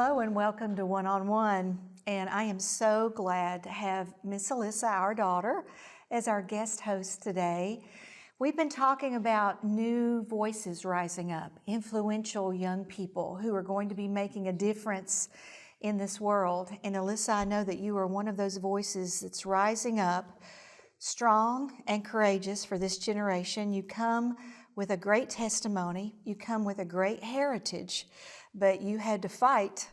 Hello and welcome to One on One. And I am so glad to have Miss Alyssa, our daughter, as our guest host today. We've been talking about new voices rising up, influential young people who are going to be making a difference in this world. And Alyssa, I know that you are one of those voices that's rising up, strong and courageous for this generation. You come with a great testimony. You come with a great heritage, but you had to fight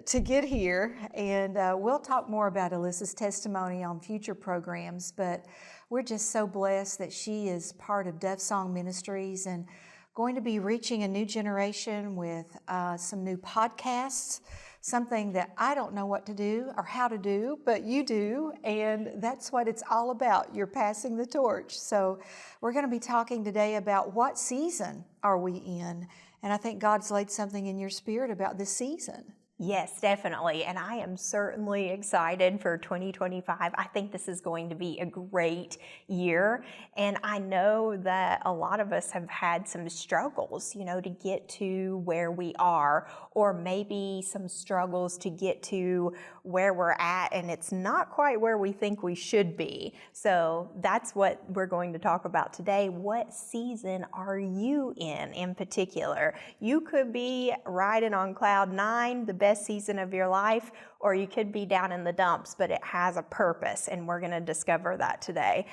to get here. And we'll talk more about Alyssa's testimony on future programs, but we're just so blessed that she is part of Dove Song Ministries and going to be reaching a new generation with some new podcasts, something that I don't know what to do or how to do, but you do, and that's what it's all about. You're passing the torch. So we're going to be talking today about what season are we in, and I think God's laid something in your spirit about this season. Yes, definitely. And I am certainly excited for 2025. I think this is going to be a great year. And I know that a lot of us have had some struggles, to get to where we are, or maybe some struggles to get to where we're at. And it's not quite where we think we should be. So that's what we're going to talk about today. What season are you in particular? You could be riding on cloud nine, the best season of your life, or you could be down in the dumps, but it has a purpose, and we're going to discover that today.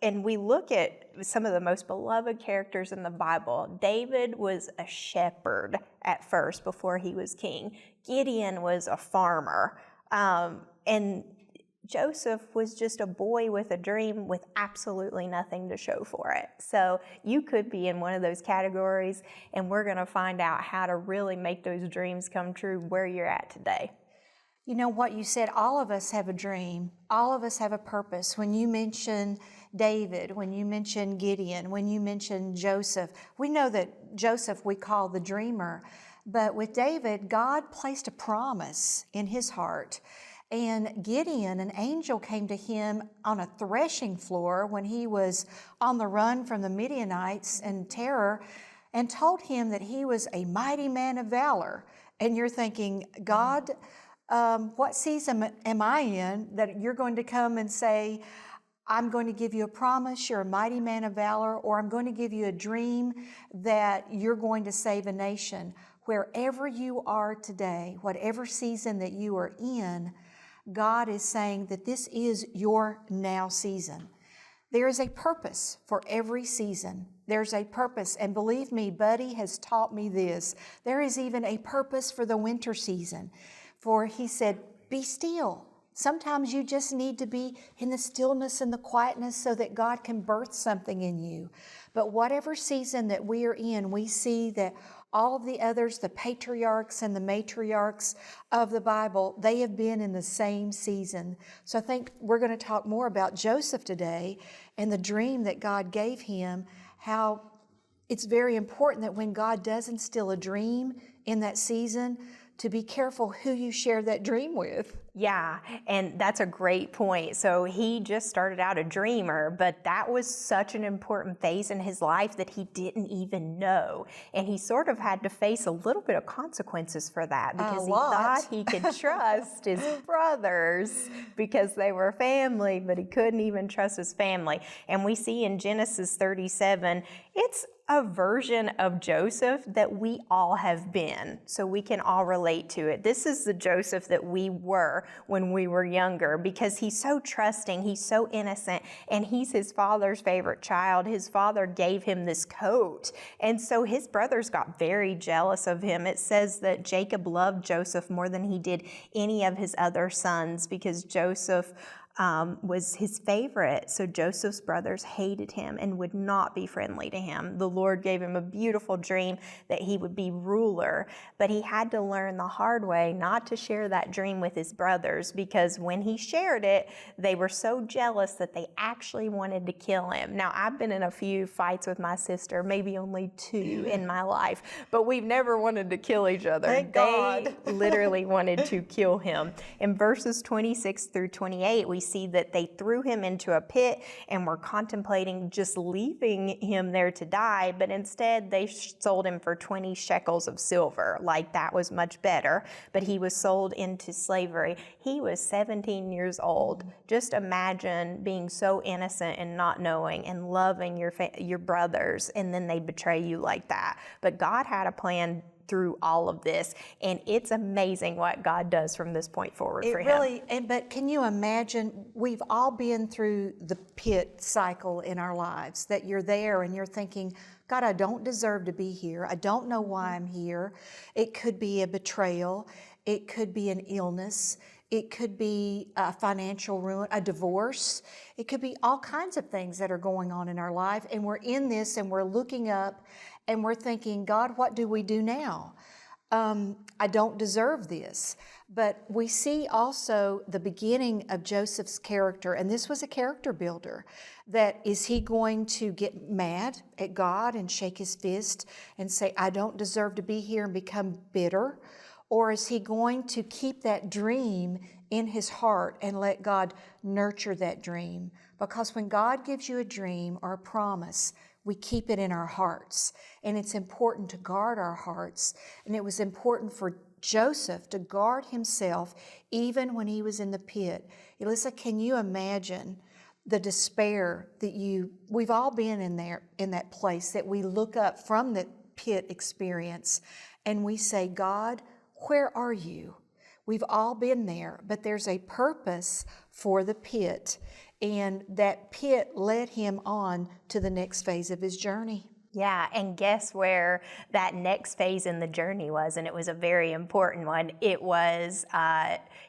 And we look at some of the most beloved characters in the Bible. David was a shepherd at first before he was king. Gideon was a farmer. And Joseph was just a boy with a dream with absolutely nothing to show for it. So you could be in one of those categories, and we're going to find out how to really make those dreams come true where you're at today. You know what you said, all of us have a dream. All of us have a purpose. When you mention David, when you mention Gideon, when you mention Joseph, we know that Joseph we call the dreamer. But with David, God placed a promise in his heart. And Gideon, an angel came to him on a threshing floor when he was on the run from the Midianites and terror, and told him that he was a mighty man of valor. And you're thinking, God, what season am I in that you're going to come and say, I'm going to give you a promise, you're a mighty man of valor, or I'm going to give you a dream that you're going to save a nation. Wherever you are today, whatever season that you are in, God is saying that this is your now season. There is a purpose for every season. There's a purpose, and believe me, Buddy has taught me this. There is even a purpose for the winter season. For he said, be still. Sometimes you just need to be in the stillness and the quietness so that God can birth something in you. But whatever season that we are in, we see that all of the others, the patriarchs and the matriarchs of the Bible, they have been in the same season. So I think we're going to talk more about Joseph today and the dream that God gave him, how it's very important that when God does instill a dream in that season, to be careful who you share that dream with. Yeah, and that's a great point. So he just started out a dreamer, but that was such an important phase in his life that he didn't even know. And he sort of had to face a little bit of consequences for that because he thought he could trust his brothers because they were family, but he couldn't even trust his family. And we see in Genesis 37, it's a version of Joseph that we all have been, so we can all relate to it. This is the Joseph that we were when we were younger because he's so trusting, he's so innocent, and he's his father's favorite child. His father gave him this coat, and so his brothers got very jealous of him. It says that Jacob loved Joseph more than he did any of his other sons because Joseph was his favorite. So Joseph's brothers hated him and would not be friendly to him. The Lord gave him a beautiful dream that he would be ruler, but he had to learn the hard way not to share that dream with his brothers because when he shared it, they were so jealous that they actually wanted to kill him. Now, I've been in a few fights with my sister, maybe only 2 in my life, but we've never wanted to kill each other. Thank God. They literally wanted to kill him. In verses 26 through 28, we see that they threw him into a pit and were contemplating just leaving him there to die, but instead they sold him for 20 shekels of silver. Like, that was much better, but he was sold into slavery. He was 17 years old. Just imagine being so innocent and not knowing and loving your brothers, and then they betray you like that. But God had a plan through all of this, and it's amazing what God does from this point forward for him. But can you imagine, we've all been through the pit cycle in our lives, that you're there and you're thinking, God, I don't deserve to be here. I don't know why I'm here. It could be a betrayal. It could be an illness. It could be a financial ruin, a divorce. It could be all kinds of things that are going on in our life. And we're in this and we're looking up and we're thinking, God, what do we do now? I don't deserve this. But we see also the beginning of Joseph's character, and this was a character builder, that is he going to get mad at God and shake his fist and say, I don't deserve to be here, and become bitter? Or is he going to keep that dream in his heart and let God nurture that dream? Because when God gives you a dream or a promise, we keep it in our hearts. And it's important to guard our hearts. And it was important for Joseph to guard himself even when he was in the pit. Elissa, can you imagine the despair that we've all been in there, in that place that we look up from the pit experience and we say, God, where are you? We've all been there, but there's a purpose for the pit, and that pit led him on to the next phase of his journey. Yeah, and guess where that next phase in the journey was, and it was a very important one. It was,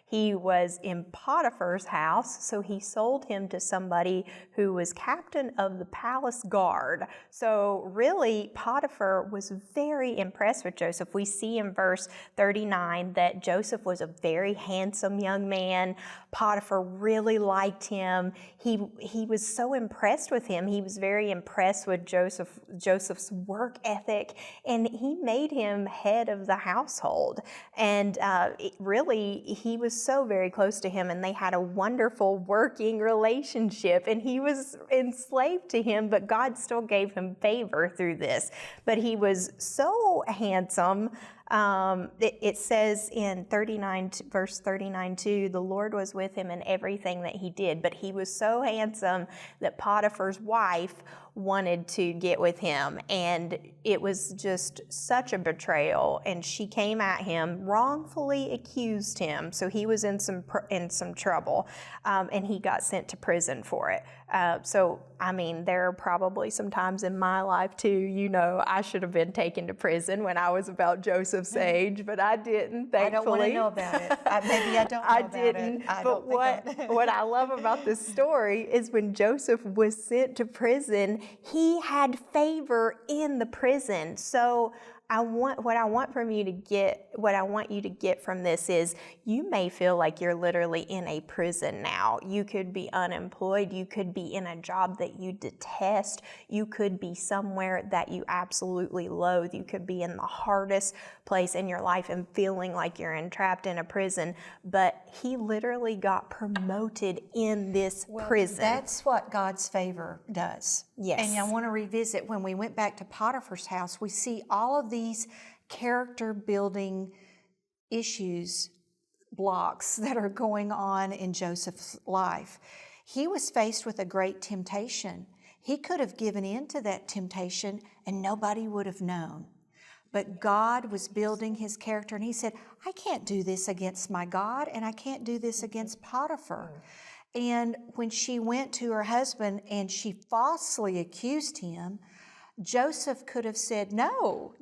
he was in Potiphar's house, so he sold him to somebody who was captain of the palace guard. So really, Potiphar was very impressed with Joseph. We see in verse 39 that Joseph was a very handsome young man. Potiphar really liked him. He was so impressed with him. He was very impressed with Joseph's work ethic, and he made him head of the household. And he was so very close to him, and they had a wonderful working relationship, and he was enslaved to him, but God still gave him favor through this. But he was so handsome. It says in verse 39 too, the Lord was with him in everything that he did, but he was so handsome that Potiphar's wife wanted to get with him, and it was just such a betrayal, and she came at him, wrongfully accused him, so he was in some trouble, and he got sent to prison for it. So I mean, there are probably some times in my life too, I should have been taken to prison when I was about Joseph's age, but I didn't, thankfully. I don't want to know about it. Maybe I don't know about it. But what I love about this story is when Joseph was sent to prison, he had favor in the prison. So what I want you to get from this is, you may feel like you're literally in a prison now. You could be unemployed. You could be in a job that you detest. You could be somewhere that you absolutely loathe. You could be in the hardest place in your life and feeling like you're entrapped in a prison. But he literally got promoted in this prison. That's what God's favor does. Yes. And I want to revisit, when we went back to Potiphar's house, we see all of these character building blocks that are going on in Joseph's life. He was faced with a great temptation. He could have given in to that temptation and nobody would have known. But God was building his character, and he said, I can't do this against my God, and I can't do this against Potiphar. And when she went to her husband and she falsely accused him, Joseph could have said no,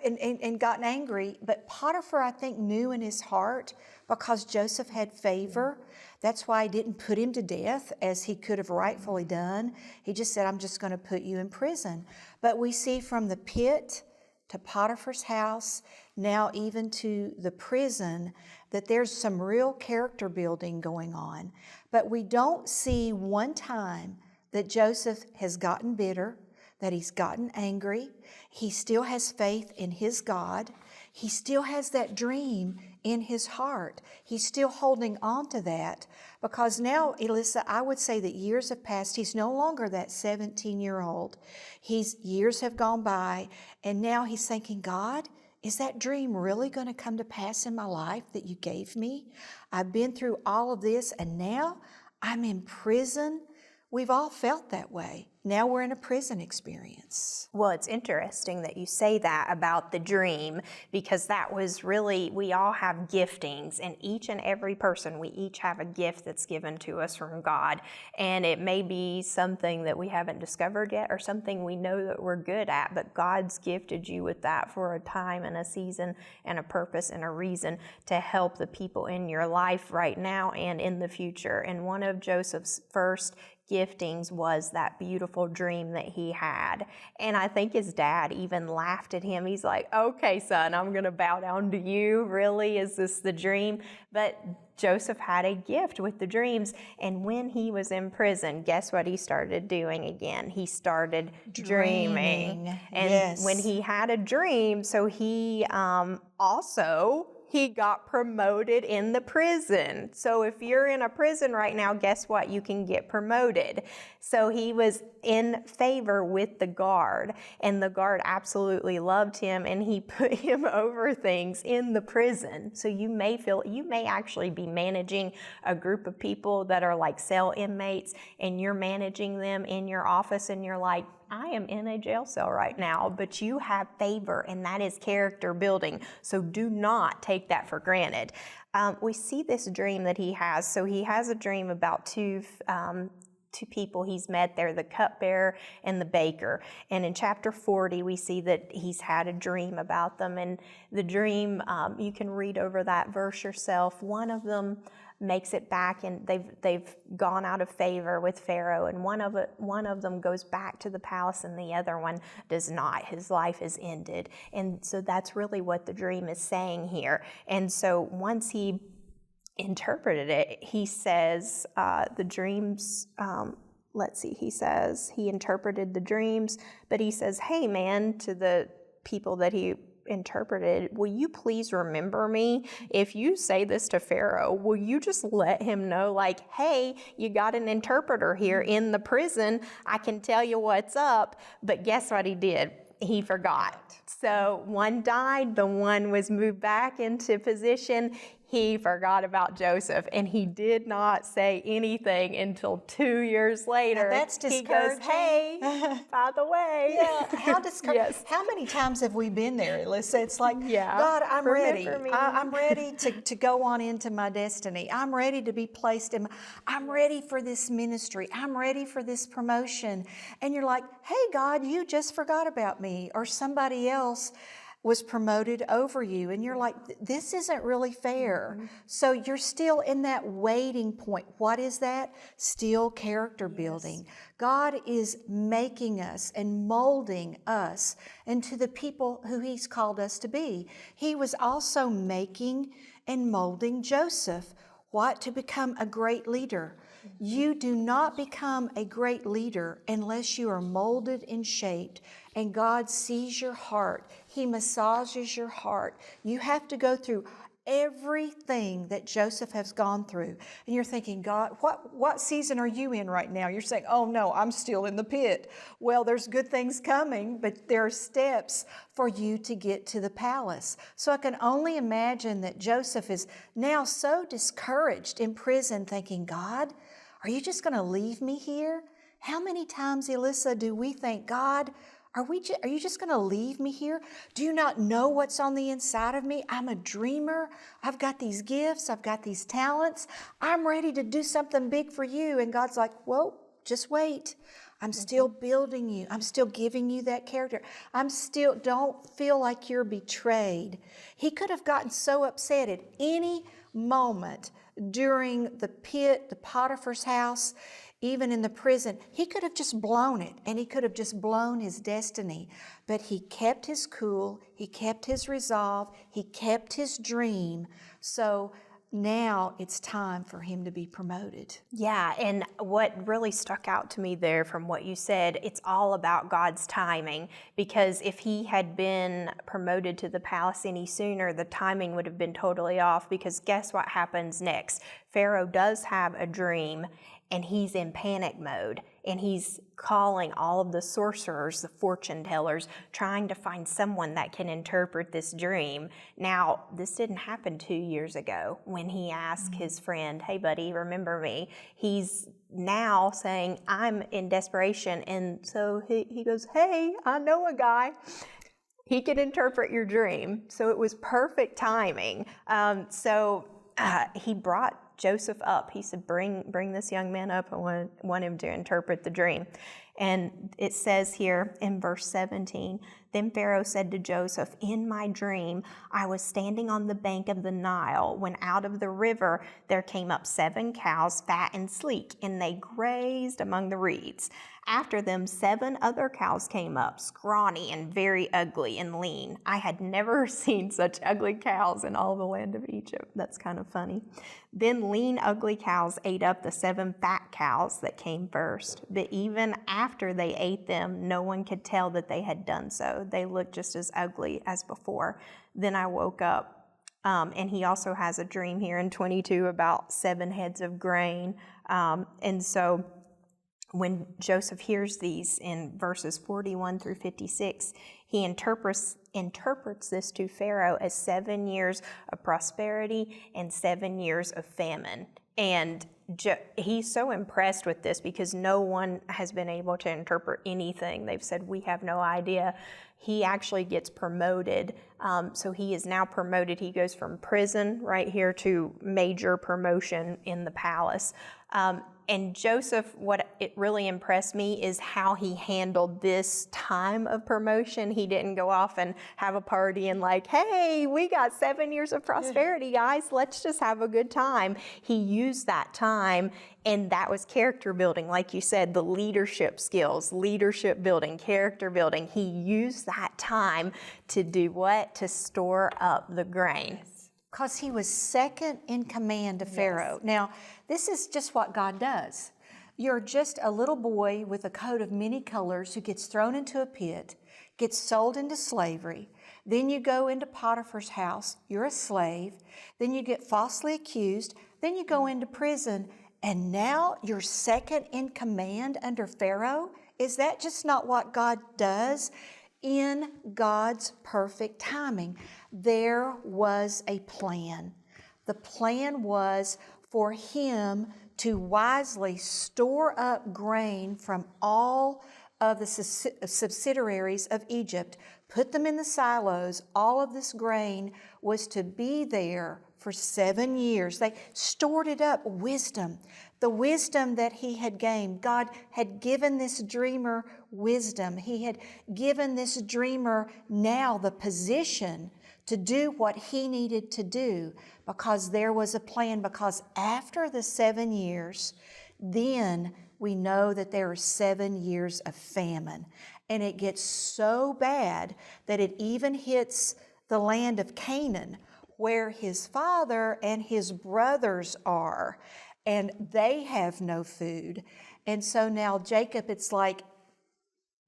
and gotten angry. But Potiphar, I think, knew in his heart, because Joseph had favor. That's why he didn't put him to death, as he could have rightfully done. He just said, I'm just going to put you in prison. But we see from the pit to Potiphar's house, now even to the prison, that there's some real character building going on. But we don't see one time that Joseph has gotten bitter, that he's gotten angry. He still has faith in his God. He still has that dream in his heart. He's still holding on to that because now, Elissa, I would say that years have passed. He's no longer that 17-year-old. Years have gone by, and now he's thinking, God, is that dream really going to come to pass in my life that you gave me? I've been through all of this, and now I'm in prison. We've all felt that way. Now we're in a prison experience. Well, it's interesting that you say that about the dream, because that was really, we all have giftings, and each and every person, we each have a gift that's given to us from God. And it may be something that we haven't discovered yet or something we know that we're good at, but God's gifted you with that for a time and a season and a purpose and a reason to help the people in your life right now and in the future. And one of Joseph's first giftings was that beautiful dream that he had. And I think his dad even laughed at him. He's like, okay, son, I'm going to bow down to you. Really? Is this the dream? But Joseph had a gift with the dreams. And when he was in prison, guess what he started doing again? He started dreaming. And yes. When he had a dream, so he he got promoted in the prison. So if you're in a prison right now, guess what? You can get promoted. So he was in favor with the guard, and the guard absolutely loved him, and he put him over things in the prison. So you may actually be managing a group of people that are like cell inmates, and you're managing them in your office, and you're like, I am in a jail cell right now, but you have favor, and that is character building. So do not take that for granted. We see this dream that he has. So he has a dream about two people he's met there, the cupbearer and the baker. And in chapter 40, we see that he's had a dream about them. And the dream, you can read over that verse yourself. One of them makes it back, and they've gone out of favor with Pharaoh, and one of them goes back to the palace, and the other one does not. His life is ended. And so that's really what the dream is saying here. And so once he interpreted it, he says the dreams, he says he interpreted the dreams, but he says, hey man, to the people that he interpreted, will you please remember me? If you say this to Pharaoh, will you just let him know, like, hey, you got an interpreter here in the prison. I can tell you what's up. But guess what he did? He forgot. So one died, the one was moved back into position. He forgot about Joseph, and he did not say anything until 2 years later. Now that's discouraging. He goes, hey, by the way. Yeah, how discouraging. Yes. How many times have we been there, Alyssa? It's like, Yeah. God, I'm ready. Remember me. I'm ready to go on into my destiny. I'm ready to be placed I'm ready for this ministry. I'm ready for this promotion. And you're like, hey, God, you just forgot about me, or somebody else was promoted over you, and you're like, this isn't really fair. Mm-hmm. So you're still in that waiting point. What is that? Still character building. God is making us and molding us into the people who He's called us to be. He was also making and molding Joseph. What? To become a great leader. You do not become a great leader unless you are molded and shaped, and God sees your heart. He massages your heart. You have to go through everything that Joseph has gone through. And you're thinking, God, what season are you in right now? You're saying, oh no, I'm still in the pit. Well, there's good things coming, but there are steps for you to get to the palace. So I can only imagine that Joseph is now so discouraged in prison, thinking, God, are you just going to leave me here? How many times, Alyssa, do we think, God, are you just going to leave me here? Do you not know what's on the inside of me? I'm a dreamer. I've got these gifts. I've got these talents. I'm ready to do something big for you. And God's like, well, just wait. I'm still building you. I'm still giving you that character. Don't feel like you're betrayed. He could have gotten so upset at any moment during the pit, the Potiphar's house, even in the prison. He could have just blown it, and he could have just blown his destiny. But he kept his cool, he kept his resolve, he kept his dream. So now it's time for him to be promoted. Yeah, and what really stuck out to me there from what you said, it's all about God's timing, because if he had been promoted to the palace any sooner, the timing would have been totally off, because guess what happens next? Pharaoh does have a dream, and he's in panic mode, and he's calling all of the sorcerers, the fortune tellers, trying to find someone that can interpret this dream. Now, this didn't happen 2 years ago when he asked his friend, hey buddy, remember me? He's now saying, I'm in desperation, and so he goes, hey, I know a guy. He can interpret your dream. So it was perfect timing. He brought Joseph up. He said, bring this young man up. I want him to interpret the dream. And it says here in verse 17, then Pharaoh said to Joseph, in my dream, I was standing on the bank of the Nile when out of the river there came up 7 cows, fat and sleek, and they grazed among the reeds. After them, 7 other cows came up, scrawny and very ugly and lean. I had never seen such ugly cows in all the land of Egypt. That's kind of funny. Then lean, ugly cows ate up the 7 fat cows that came first. But even after they ate them, no one could tell that they had done so. They looked just as ugly as before. Then I woke up. And he also has a dream here in 22 about 7 heads of grain. And so when Joseph hears these in verses 41 through 56, he interprets this to Pharaoh as 7 years of prosperity and 7 years of famine. And he's so impressed with this because no one has been able to interpret anything. They've said, we have no idea. He actually gets promoted. So he is now promoted. He goes from prison right here to major promotion in the palace. And Joseph, what it really impressed me is how he handled this time of promotion. He didn't go off and have a party and like, hey, we got 7 years of prosperity, guys. Let's just have a good time. He used that time, and that was character building. Like you said, the leadership skills, leadership building, character building. He used that time to do what? To store up the grain. Because he was second in command to Pharaoh. Now, this is just what God does. You're just a little boy with a coat of many colors who gets thrown into a pit, gets sold into slavery. Then you go into Potiphar's house. You're a slave. Then you get falsely accused. Then you go into prison. And now you're second in command under Pharaoh? Is that just not what God does? In God's perfect timing, there was a plan. The plan was for him to wisely store up grain from all of the subsidiaries of Egypt, put them in the silos. All of this grain was to be there for 7 years. They stored it up, wisdom. The wisdom that he had gained. God had given this dreamer wisdom. He had given this dreamer now the position to do what he needed to do because there was a plan. Because after the 7 years, then we know that there are 7 years of famine. And it gets so bad that it even hits the land of Canaan, where his father and his brothers are, and they have no food. And so now Jacob, it's like,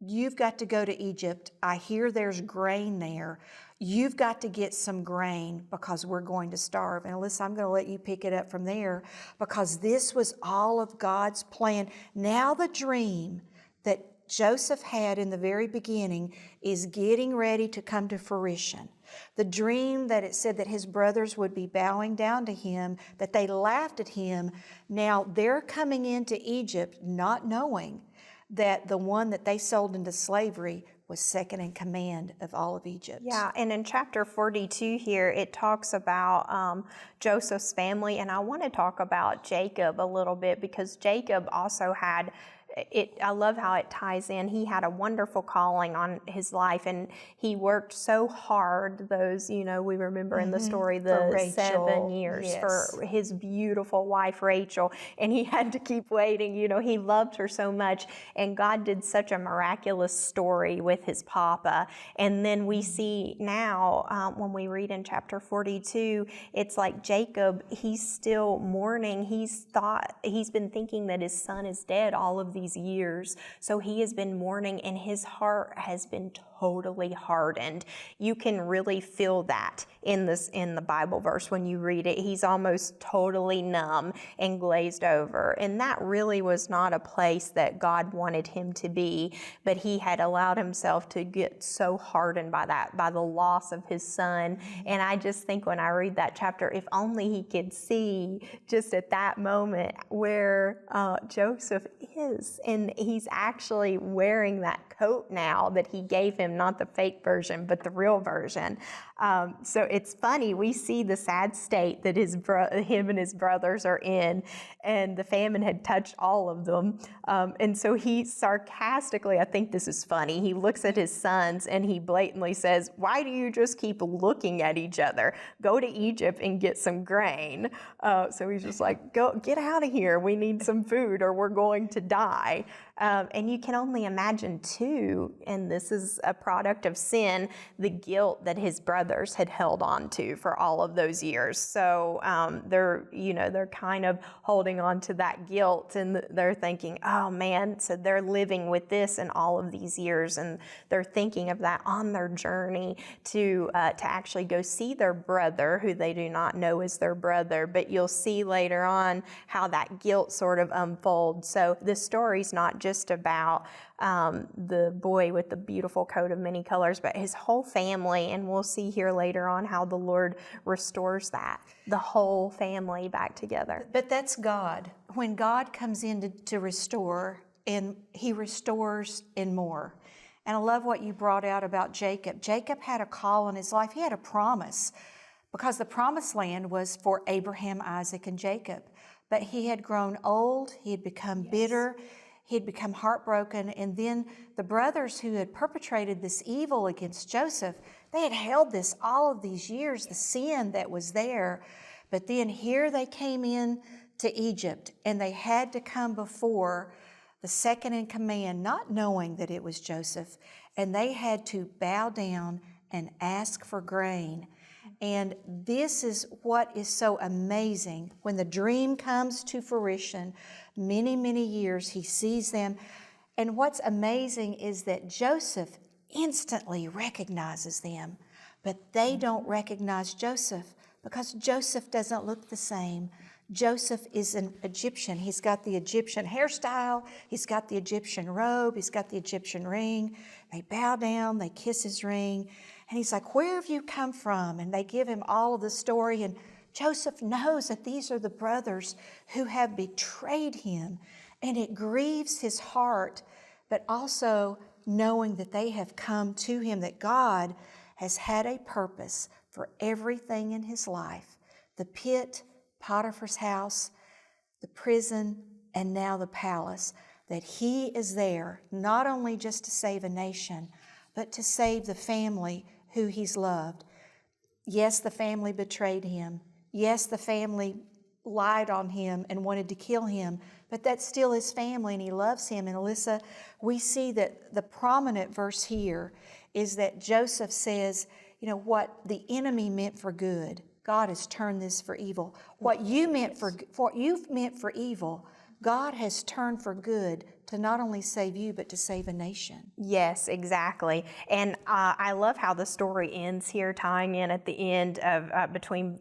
you've got to go to Egypt. I hear there's grain there. You've got to get some grain because we're going to starve. And Alyssa, I'm going to let you pick it up from there because this was all of God's plan. Now the dream that Joseph had in the very beginning is getting ready to come to fruition. The dream that it said that his brothers would be bowing down to him, that they laughed at him. Now they're coming into Egypt not knowing that the one that they sold into slavery was second in command of all of Egypt. Yeah, and in chapter 42 here, it talks about Joseph's family, and I want to talk about Jacob a little bit because Jacob also had I love how it ties in. He had a wonderful calling on his life, and he worked so hard. Those, we remember in the story, the Rachel, 7 years yes. for his beautiful wife, Rachel, and he had to keep waiting. He loved her so much, and God did such a miraculous story with his papa. And then we see now, when we read in chapter 42, it's like Jacob, he's still mourning. He's been thinking that his son is dead all of these years. So he has been mourning, and his heart has been totally hardened. You can really feel that in the Bible verse when you read it. He's almost totally numb and glazed over. And that really was not a place that God wanted him to be, but he had allowed himself to get so hardened by the loss of his son. And I just think when I read that chapter, if only he could see just at that moment where Joseph is, and he's actually wearing that coat now that he gave him, not the fake version, but the real version. So it's funny, we see the sad state that him and his brothers are in, and the famine had touched all of them. And so he sarcastically, I think this is funny, he looks at his sons and he blatantly says, "Why do you just keep looking at each other? Go to Egypt and get some grain." So he's just like, "Go, get out of here. We need some food or we're going to die." And you can only imagine too, and this is a product of sin, the guilt that his brothers had held on to for all of those years. So they're kind of holding on to that guilt, and they're thinking, "Oh man," so they're living with this in all of these years, and they're thinking of that on their journey to actually go see their brother, who they do not know is their brother. But you'll see later on how that guilt sort of unfolds. So the story's not just about the boy with the beautiful coat of many colors, but his whole family. And we'll see here later on how the Lord restores the whole family back together. But that's God. When God comes in to restore, and he restores and more. And I love what you brought out about Jacob. Jacob had a call in his life. He had a promise, because the promised land was for Abraham, Isaac, and Jacob. But he had grown old. He had become bitter. He had become heartbroken. And then the brothers who had perpetrated this evil against Joseph, they had held this all of these years, the sin that was there. But then here they came in to Egypt, and they had to come before the second in command, not knowing that it was Joseph. And they had to bow down and ask for grain. And this is what is so amazing. When the dream comes to fruition, many, many years, he sees them. And what's amazing is that Joseph instantly recognizes them, but they don't recognize Joseph, because Joseph doesn't look the same. Joseph is an Egyptian. He's got the Egyptian hairstyle. He's got the Egyptian robe. He's got the Egyptian ring. They bow down. They kiss his ring. And he's like, "Where have you come from?" And they give him all of the story. And Joseph knows that these are the brothers who have betrayed him. And it grieves his heart, but also knowing that they have come to him, that God has had a purpose for everything in his life. The pit, Potiphar's house, the prison, and now the palace. That he is there not only just to save a nation, but to save the family who he's loved. Yes, the family betrayed him. Yes, the family lied on him and wanted to kill him, but that's still his family, and he loves him. And Alyssa, we see that the prominent verse here is that Joseph says, what the enemy meant for good, God has turned this for evil. What you've meant for evil, God has turned for good, to not only save you, but to save a nation. Yes, exactly. And I love how the story ends here, tying in at the end of between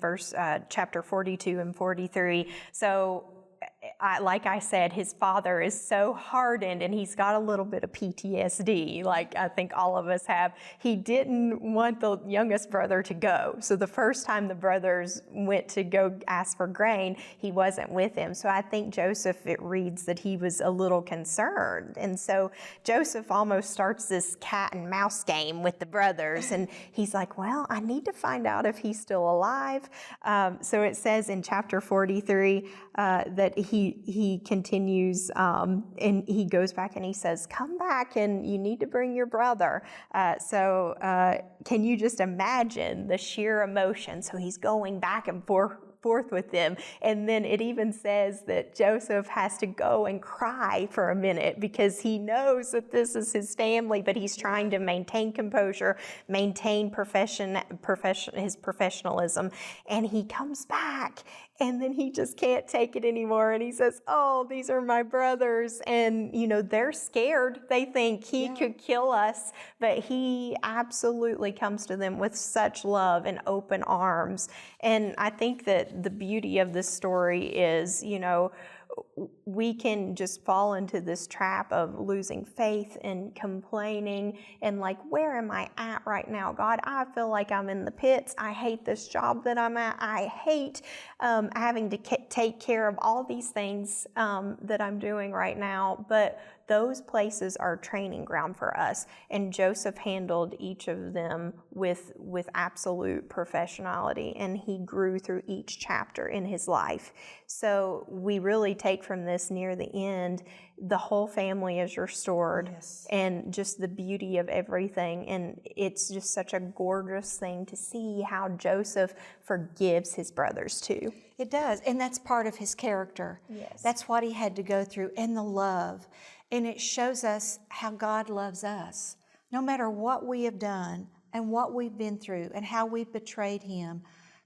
chapter 42 and 43. So, like I said, his father is so hardened, and he's got a little bit of PTSD, like I think all of us have. He didn't want the youngest brother to go. So the first time the brothers went to go ask for grain, he wasn't with him. So I think Joseph, it reads that he was a little concerned. And so Joseph almost starts this cat and mouse game with the brothers. And he's like, "Well, I need to find out if he's still alive." So it says in chapter 43 that he continues, and he goes back and he says, "Come back, and you need to bring your brother." So can you just imagine the sheer emotion? So he's going back and forth with them, and then it even says that Joseph has to go and cry for a minute because he knows that this is his family, but he's trying to maintain composure, maintain his professionalism, and he comes back, and then he just can't take it anymore, and he says, "Oh, these are my brothers," and they're scared. They think he could kill us, but he absolutely comes to them with such love and open arms. And I think that the beauty of this story is, we can just fall into this trap of losing faith and complaining and like, where am I at right now? God, I feel like I'm in the pits. I hate this job that I'm at. I hate having to take care of all these things that I'm doing right now. But those places are training ground for us. And Joseph handled each of them with absolute professionality, and he grew through each chapter in his life. So we really take from this near the end, the whole family is restored, and just the beauty of everything. And it's just such a gorgeous thing to see how Joseph forgives his brothers too. It does, and that's part of his character. Yes. That's what he had to go through, and the love. And it shows us how God loves us. No matter what we have done and what we've been through and how we've betrayed him,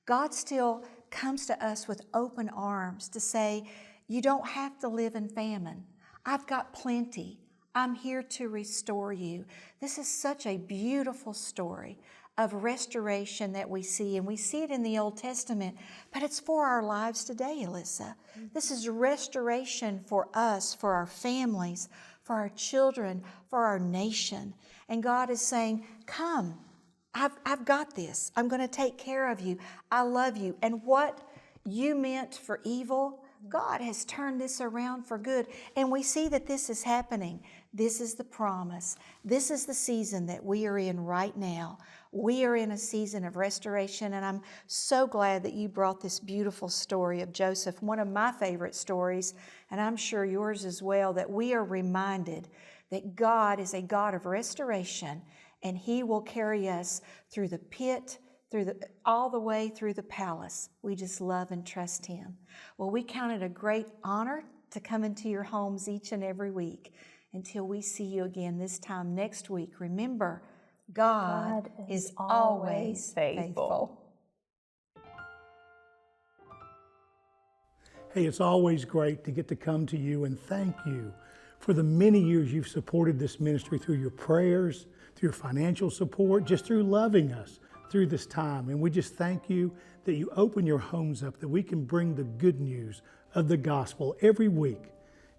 God still comes to us with open arms to say, you don't have to live in famine. I've got plenty. I'm here to restore you. This is such a beautiful story of restoration that we see, and we see it in the Old Testament, but it's for our lives today, Alyssa. This is restoration for us, for our families, for our children, for our nation. And God is saying, come, I've got this. I'm going to take care of you. I love you. And what you meant for evil, God has turned this around for good. And we see that this is happening. This is the promise. This is the season that we are in right now. We are in a season of restoration, and I'm so glad that you brought this beautiful story of Joseph, one of my favorite stories, and I'm sure yours as well, that we are reminded that God is a God of restoration, and he will carry us through the pit, all the way through the palace. We just love and trust him. Well, we count it a great honor to come into your homes each and every week. Until we see you again this time next week, remember, God is always faithful. Hey, it's always great to get to come to you and thank you for the many years you've supported this ministry through your prayers, through your financial support, just through loving us through this time. And we just thank you that you open your homes up, that we can bring the good news of the gospel every week.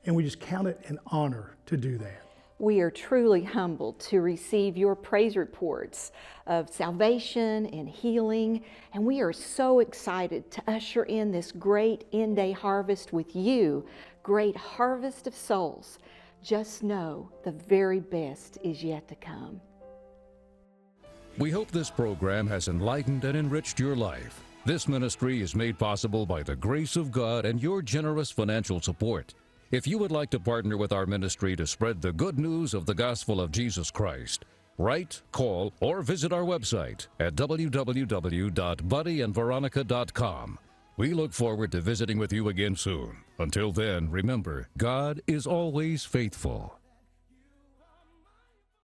And we just count it an honor to do that. We are truly humbled to receive your praise reports of salvation and healing, and we are so excited to usher in this great end-day harvest with you, great harvest of souls. Just know the very best is yet to come. We hope this program has enlightened and enriched your life. This ministry is made possible by the grace of God and your generous financial support. If you would like to partner with our ministry to spread the good news of the gospel of Jesus Christ, write, call, or visit our website at www.buddyandveronica.com. We look forward to visiting with you again soon. Until then, remember, God is always faithful.